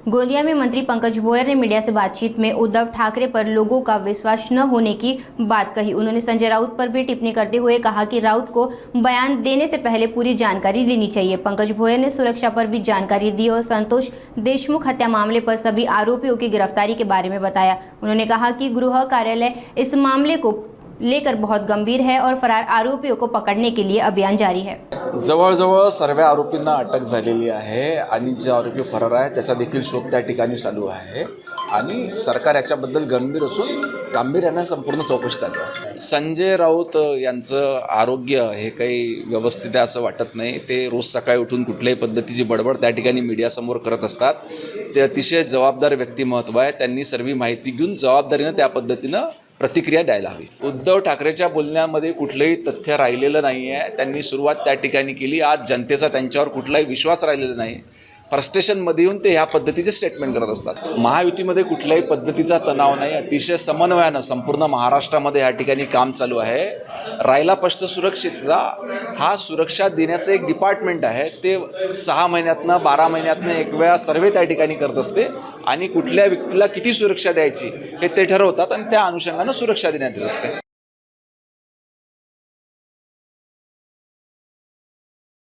गोंदिया में मंत्री पंकज भोयर ने मीडिया से बातचीत में उद्धव ठाकरे पर लोगों का विश्वास न होने की बात कही। उन्होंने संजय राउत पर भी टिप्पणी करते हुए कहा कि राउत को बयान देने से पहले पूरी जानकारी लेनी चाहिए। पंकज भोयर ने सुरक्षा पर भी जानकारी दी और संतोष देशमुख हत्या मामले पर सभी आरोपियों की गिरफ्तारी के बारे में बताया। उन्होंने कहा कि गृह कार्यालय इस मामले को लेकर बहुत गंभीर है और फरार आरोपियों को पकडणे के लिए अभियान जारी है। जवळजवळ सर्व आरोपींना अटक झालेली आहे आणि जे आरोपी फरार आहेत त्याचा देखील शोध त्या ठिकाणी चालू आहे आणि सरकार याच्याबद्दल गंभीर असून गांभीर्याने संपूर्ण चौकशी चालू आहे। संजय राऊत यांचं आरोग्य हे काही व्यवस्थित आहे असं वाटत नाही। ते रोज सकाळी उठून कुठल्याही पद्धतीची बडबड त्या ठिकाणी मीडियासमोर करत असतात। ते अतिशय जबाबदार व्यक्तिमत्व आहे। त्यांनी सर्व माहिती घेऊन जबाबदारीने त्या पद्धतीनं प्रतिक्रिया द्यायला हवी। उद्धव ठाकरेच्या बोलण्यामध्ये कुठलंही तथ्य राहिलेलं नाही आहे। त्यांनी सुरुवात त्या ठिकाणी केली। आज जनतेचा त्यांच्यावर कुठलाही विश्वास राहिलेला नाही। फ्रस्ट्रेशनमध्ये येऊन ते ह्या पद्धतीचे स्टेटमेंट करत असतात। महायुतीमध्ये कुठल्याही पद्धतीचा तणाव नाही। अतिशय समन्वयानं संपूर्ण महाराष्ट्रामध्ये ह्या ठिकाणी काम चालू आहे। राहिला प्रश्न सुरक्षेचा, हा सुरक्षा देण्याचं एक डिपार्टमेंट आहे। ते 6 महिन्यातनं 12 महिन्यातनं एक वेळा सर्वे त्या ठिकाणी करत असते आणि कुठल्या व्यक्तीला किती सुरक्षा द्यायची हे ते ठरवतात आणि त्या अनुषंगानं सुरक्षा देण्यात येत असते।